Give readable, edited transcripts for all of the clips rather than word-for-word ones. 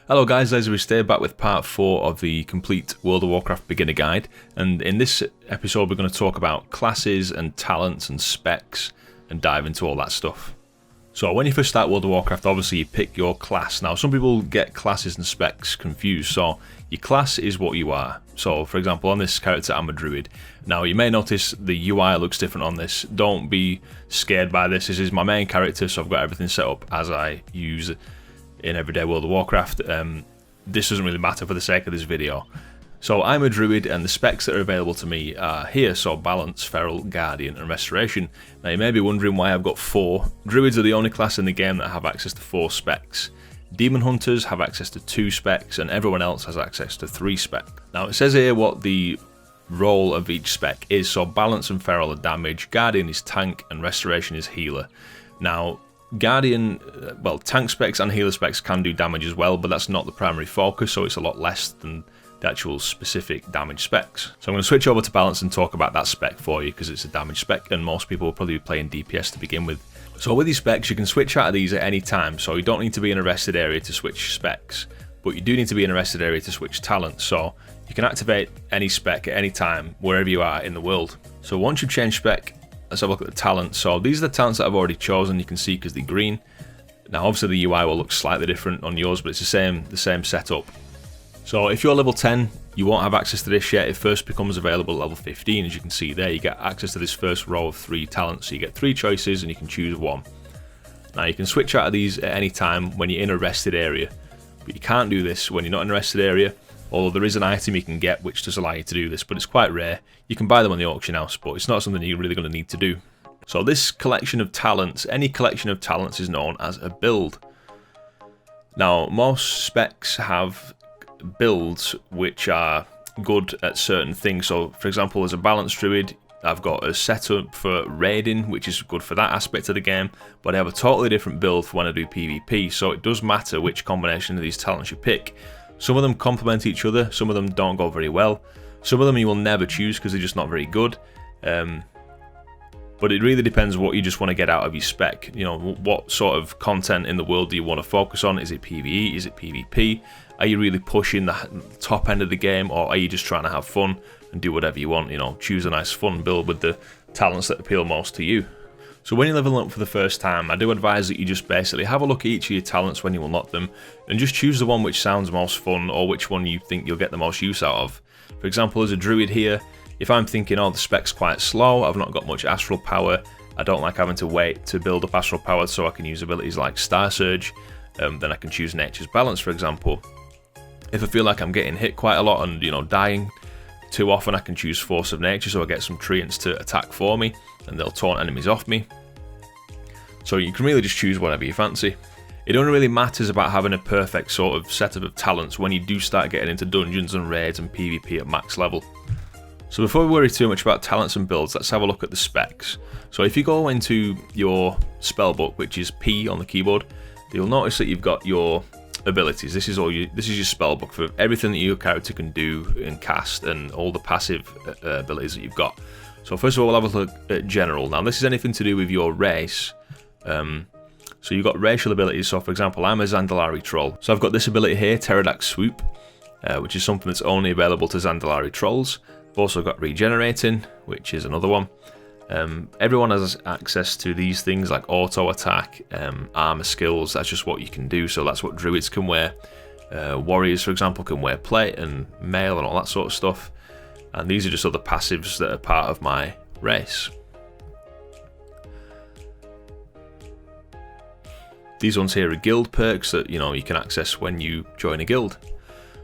Hello guys, LazyBeast here, back with part 4 of the complete World of Warcraft beginner guide, and in this episode we're going to talk about classes and talents and specs and dive into all that stuff. So when you first start World of Warcraft, obviously you pick your class. Now some people get classes and specs confused, so your class is what you are. So for example, on this character I'm a druid. Now you may notice the UI looks different on this. Don't be scared by this. This is my main character, so I've got everything set up as I use it in everyday World of Warcraft. This doesn't really matter for the sake of this video. So I'm a druid, and the specs that are available to me are here. So balance, feral, guardian and restoration. Now you may be wondering why I've got 4. Druids are the only class in the game that have access to 4 specs. Demon hunters have access to 2 specs, and everyone else has access to 3 specs. Now it says here what the role of each spec is. So balance and feral are damage, guardian is tank, and restoration is healer. Now Guardian, well, tank specs and healer specs can do damage as well, but that's not the primary focus, so it's a lot less than the actual specific damage specs. So I'm going to switch over to balance and talk about that spec for you, because it's a damage spec and most people will probably be playing DPS to begin with. So with these specs, you can switch out of these at any time, so you don't need to be in a rested area to switch specs, but you do need to be in a rested area to switch talents, so you can activate any spec at any time, wherever you are in the world. So once you've changed spec, let's have a look at the talents. So these are the talents that I've already chosen, you can see, because they're green. Now obviously the UI will look slightly different on yours, but it's the same setup. So if you're level 10, you won't have access to this yet. It first becomes available at level 15, as you can see there. You get access to this first row of 3 talents, so you get 3 choices and you can choose one. Now you can switch out of these at any time when you're in a rested area, but you can't do this when you're not in a rested area. Although there is an item you can get which does allow you to do this, but it's quite rare. You can buy them on the auction house, but it's not something you're really going to need to do. So this collection of talents, any collection of talents, is known as a build. Now most specs have builds which are good at certain things. So for example, as a balanced druid, I've got a setup for raiding, which is good for that aspect of the game, but I have a totally different build for when I do PvP, so it does matter which combination of these talents you pick. Some of them complement each other, some of them don't go very well, some of them you will never choose because they're just not very good. But it really depends what you just want to get out of your spec. You know, what sort of content in the world do you want to focus on? Is it PvE? Is it PvP? Are you really pushing the top end of the game, or are you just trying to have fun and do whatever you want? You know, choose a nice fun build with the talents that appeal most to you. So when you're leveling up for the first time, I do advise that you just basically have a look at each of your talents when you unlock them, and just choose the one which sounds most fun, or which one you think you'll get the most use out of. For example, as a druid here, if I'm thinking, oh, the spec's quite slow, I've not got much astral power, I don't like having to wait to build up astral power so I can use abilities like Star Surge, then I can choose Nature's Balance, for example. If I feel like I'm getting hit quite a lot and, you know, dying too often, I can choose Force of Nature, so I get some treants to attack for me, and they'll taunt enemies off me. So you can really just choose whatever you fancy. It only really matters about having a perfect sort of setup of talents when you do start getting into dungeons and raids and PvP at max level. So before we worry too much about talents and builds, let's have a look at the specs. So if you go into your spellbook, which is P on the keyboard, you'll notice that you've got your abilities. This is your spellbook for everything that your character can do and cast, and all the passive abilities that you've got. So first of all, we'll have a look at general. Now this is anything to do with your race. So you've got racial abilities. So for example, I'm a Zandalari troll, so I've got this ability here, Pterodax Swoop, which is something that's only available to Zandalari trolls. I've also got regenerating, which is another one. Everyone has access to these things like auto attack, armor skills. That's just what you can do, so that's what druids can wear. Warriors, for example, can wear plate and mail and all that sort of stuff, and these are just other passives that are part of my race. These ones here are guild perks that, you know, you can access when you join a guild.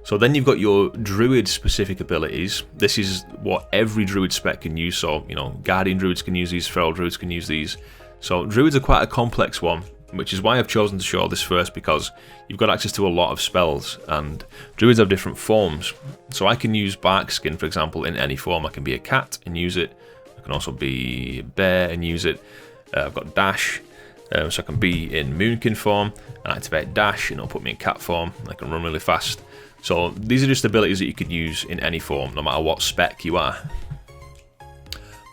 So then you've got your druid specific abilities. This is what every druid spec can use. So, you know, guardian druids can use these, feral druids can use these. So druids are quite a complex one, which is why I've chosen to show this first, because you've got access to a lot of spells, and druids have different forms. So I can use bark skin, for example, in any form. I can be a cat and use it. I can also be a bear and use it. I've got dash. So I can be in Moonkin form and activate dash, and it'll put me in cat form. I can run really fast. So these are just abilities that you could use in any form, no matter what spec you are.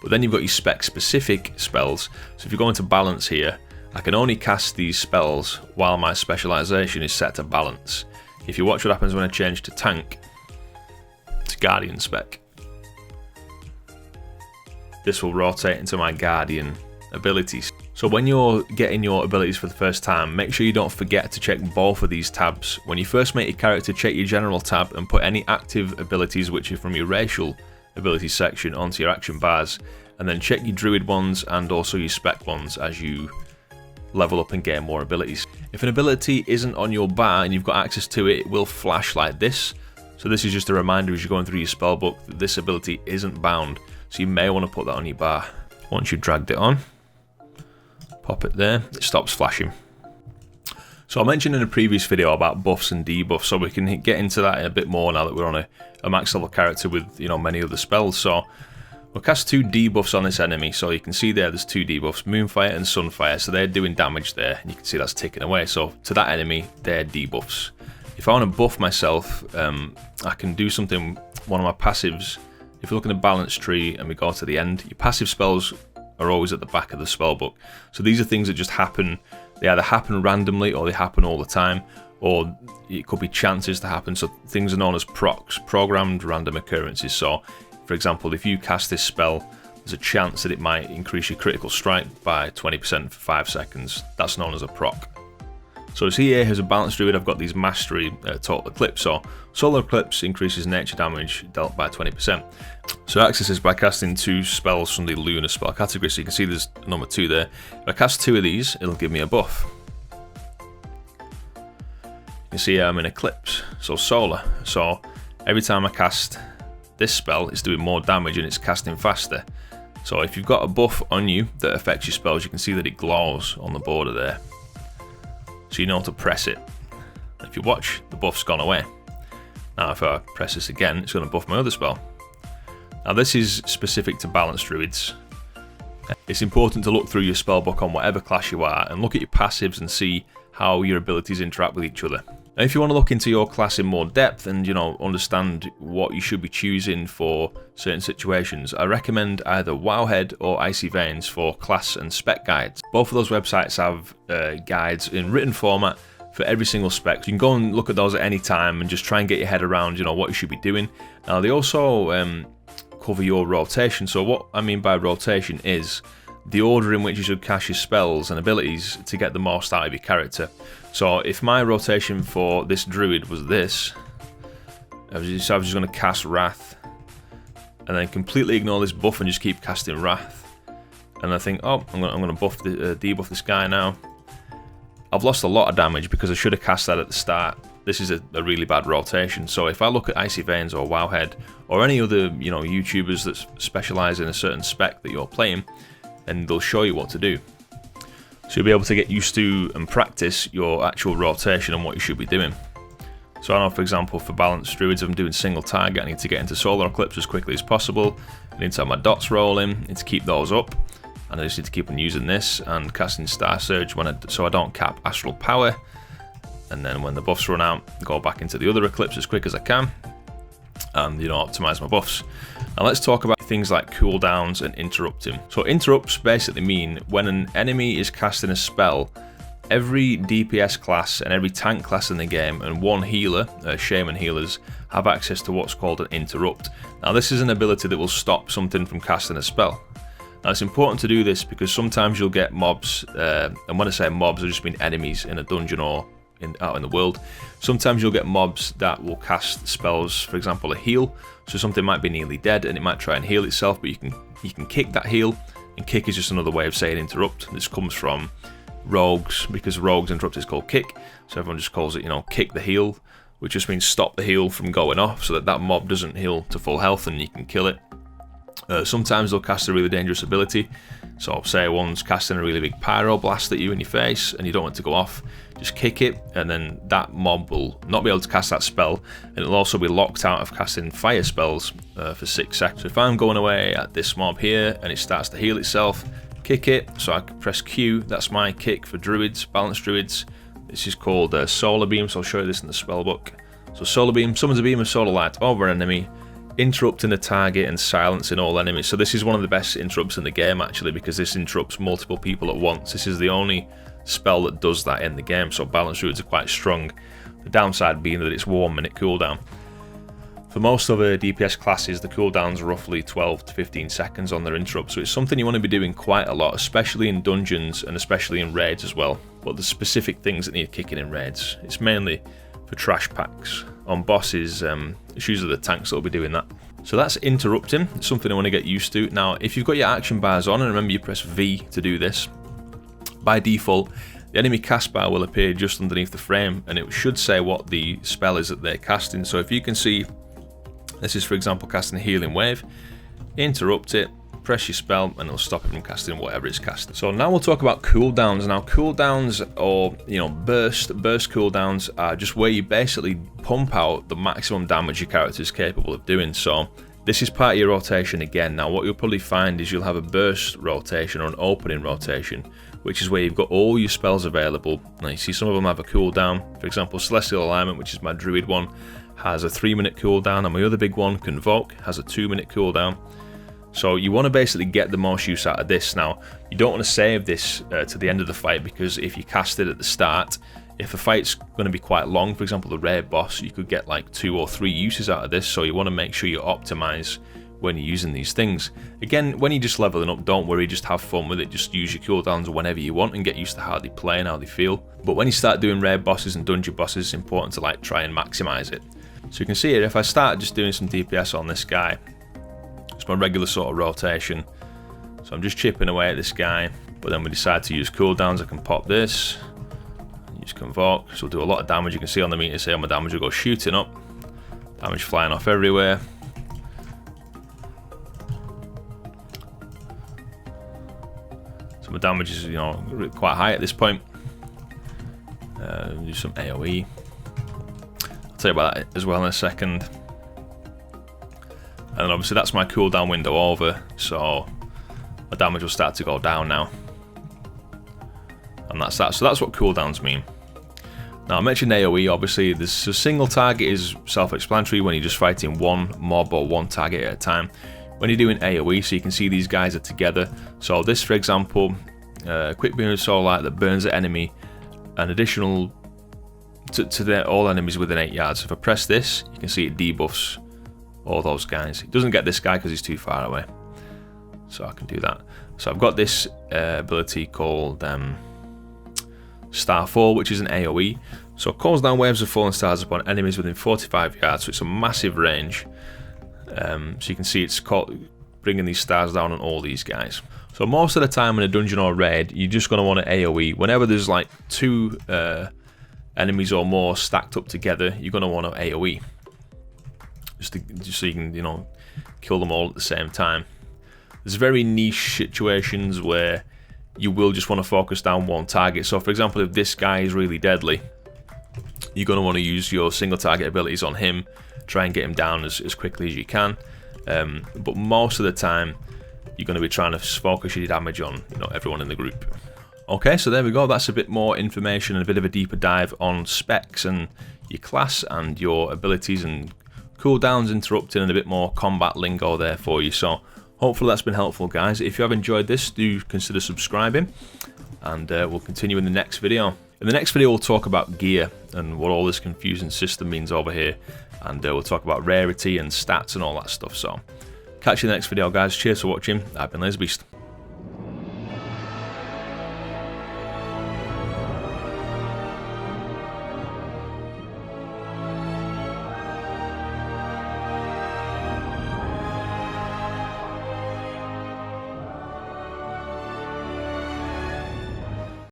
But then you've got your spec specific spells. So if you go into balance here, I can only cast these spells while my specialisation is set to balance. If you watch what happens when I change to tank, it's Guardian spec. This will rotate into my Guardian abilities. So when you're getting your abilities for the first time, make sure you don't forget to check both of these tabs. When you first make your character, check your general tab and put any active abilities which are from your racial abilities section onto your action bars, and then check your druid ones and also your spec ones as you level up and gain more abilities. If an ability isn't on your bar and you've got access to it, it will flash like this. So this is just a reminder as you're going through your spellbook that this ability isn't bound. So you may want to put that on your bar. Once you've dragged it on, pop it there, it stops flashing. So I mentioned in a previous video about buffs and debuffs, so we can get into that a bit more now that we're on a max level character with, you know, many other spells. So we'll cast 2 debuffs on this enemy. So you can see there's 2 debuffs, Moonfire and Sunfire. So they're doing damage there, and you can see that's ticking away. So to that enemy, they're debuffs. If I want to buff myself, I can do something, one of my passives. If you look in the balance tree and we go to the end, your passive spells are always at the back of the spellbook. So these are things that just happen. They either happen randomly or they happen all the time, or it could be chances to happen. So things are known as procs, programmed random occurrences. So for example, if you cast this spell, there's a chance that it might increase your critical strike by 20% for 5 seconds. That's known as a proc. So as here as a balanced druid, I've got these mastery total eclipse. So solar eclipse increases nature damage dealt by 20%. So access is by casting 2 spells from the lunar spell category. So you can see there's number 2 there. If I cast 2 of these, it'll give me a buff. You can see I'm in eclipse, so solar. So every time I cast this spell, it's doing more damage and it's casting faster. So if you've got a buff on you that affects your spells, you can see that it glows on the border there. So you know to press it. If you watch, the buff's gone away. Now if I press this again, it's going to buff my other spell. Now this is specific to balanced druids. It's important to look through your spellbook on whatever class you are and look at your passives and see how your abilities interact with each other. Now if you want to look into your class in more depth and, you know, understand what you should be choosing for certain situations, I recommend either Wowhead or Icy Veins for class and spec guides. Both of those websites have guides in written format for every single spec. So you can go and look at those at any time and just try and get your head around, you know, what you should be doing. Now they also cover your rotation. So what I mean by rotation is the order in which you should cast your spells and abilities to get the most out of your character. So if my rotation for this druid was this, I was just going to cast Wrath and then completely ignore this buff and just keep casting Wrath. And I think, oh, I'm going to buff debuff this guy now. I've lost a lot of damage because I should have cast that at the start. This is a really bad rotation. So if I look at Icy Veins or Wowhead or any other, you know, YouTubers that specialize in a certain spec that you're playing, and they'll show you what to do. So you'll be able to get used to and practice your actual rotation and what you should be doing. So I know, for example, for balanced druids, if I'm doing single target, I need to get into solar eclipse as quickly as possible. I need to have my dots rolling, I need to keep those up, and I just need to keep on using this and casting Star Surge so I don't cap astral power. And then when the buffs run out, go back into the other eclipse as quick as I can, and, you know, optimize my buffs. Now let's talk about things like cooldowns and interrupting. So interrupts basically mean when an enemy is casting a spell, every DPS class and every tank class in the game and one healer, shaman healers, have access to what's called an interrupt. Now this is an ability that will stop something from casting a spell. Now it's important to do this because sometimes you'll get mobs, and when I say mobs, I just mean enemies in a dungeon or out in the world. Sometimes you'll get mobs that will cast spells, for example a heal, so something might be nearly dead and it might try and heal itself, but you can kick that heal, and kick is just another way of saying interrupt. This comes from rogues, because rogues interrupt is called kick, so everyone just calls it, you know, kick the heal, which just means stop the heal from going off so that mob doesn't heal to full health and you can kill it. Sometimes they'll cast a really dangerous ability, so say one's casting a really big pyro blast at you in your face and you don't want it to go off, just kick it, and then that mob will not be able to cast that spell, and it'll also be locked out of casting fire spells for 6 seconds. So if I'm going away at this mob here and it starts to heal itself, kick it, so I can press Q, that's my kick for druids, balanced druids. This is called Solar Beam, so I'll show you this in the spellbook. So Solar Beam summons a beam of solar light over an enemy, interrupting the target and silencing all enemies. So this is one of the best interrupts in the game actually, because this interrupts multiple people at once. This is the only spell that does that in the game, so balanced druids are quite strong. The downside being that it's 1 minute cooldown. For most other DPS classes, the cooldowns are roughly 12 to 15 seconds on their interrupt, so it's something you want to be doing quite a lot, especially in dungeons and especially in raids as well. But there's specific things that need kicking in raids. It's mainly for trash packs. On bosses, it's usually the tanks that will be doing that. So that's interrupting. It's something I want to get used to. Now, if you've got your action bars on, and remember you press V to do this, by default, the enemy cast bar will appear just underneath the frame, and it should say what the spell is that they're casting. So if you can see, this is for example casting a healing wave, interrupt it, press your spell, and it'll stop it from casting whatever it's casting. So now we'll talk about cooldowns. Now cooldowns, or burst cooldowns, are just where you basically pump out the maximum damage your character is capable of doing. So this is part of your rotation again. Now what you'll probably find is you'll have a burst rotation or an opening rotation, which is where you've got all your spells available. Now you see some of them have a cooldown. For example, Celestial Alignment, which is my druid one, has a 3-minute cooldown, and my other big one, Convoke, has a 2-minute cooldown. So you want to basically get the most use out of this. Now, you don't want to save this to the end of the fight, because if you cast it at the start, if a fight's going to be quite long, for example the raid boss, you could get like 2 or 3 uses out of this, so you want to make sure you optimize when you're using these things. Again, when you're just leveling up, don't worry, just have fun with it, just use your cooldowns whenever you want and get used to how they play and how they feel. But when you start doing raid bosses and dungeon bosses, it's important to like try and maximize it. So you can see here, if I start just doing some DPS on this guy, it's my regular sort of rotation, so I'm just chipping away at this guy, but then we decide to use cooldowns. I can pop this, use Convoke, so we'll do a lot of damage. You can see on the meter here, my damage will go shooting up, damage flying off everywhere. So my damage is quite high at this point. Do some AoE. I'll tell you about that as well in a second. And obviously that's my cooldown window over, so my damage will start to go down now. And that's that. So that's what cooldowns mean. Now I mentioned AoE, obviously this a single target is self-explanatory when you're just fighting one mob or one target at a time. When you're doing AoE, so you can see these guys are together. So this, for example, quick beam of solar light that burns the enemy, an additional to all enemies within 8 yards. If I press this, you can see it debuffs all those guys. It doesn't get this guy because he's too far away, so I can do that. So I've got this ability called Starfall, which is an AoE. So it calls down waves of falling stars upon enemies within 45 yards, so it's a massive range. So you can see it's bringing these stars down on all these guys. So most of the time in a dungeon or raid, you're just going to want to AoE. Whenever there's like 2 enemies or more stacked up together, you're going to want to AoE. Just so you can, kill them all at the same time. There's very niche situations where you will just want to focus down one target. So for example, if this guy is really deadly, you're going to want to use your single target abilities on him, try and get him down as quickly as you can. But most of the time, you're going to be trying to focus your damage on everyone in the group. Okay, so there we go. That's a bit more information and a bit of a deeper dive on specs and your class and your abilities and cooldowns, interrupting, and a bit more combat lingo there for you. So hopefully that's been helpful, guys. If you have enjoyed this, do consider subscribing, and we'll continue in the next video. In the next video, we'll talk about gear and what all this confusing system means over here, and we'll talk about rarity and stats and all that stuff. So catch you in the next video, guys. Cheers for watching. I've been LazyBeast.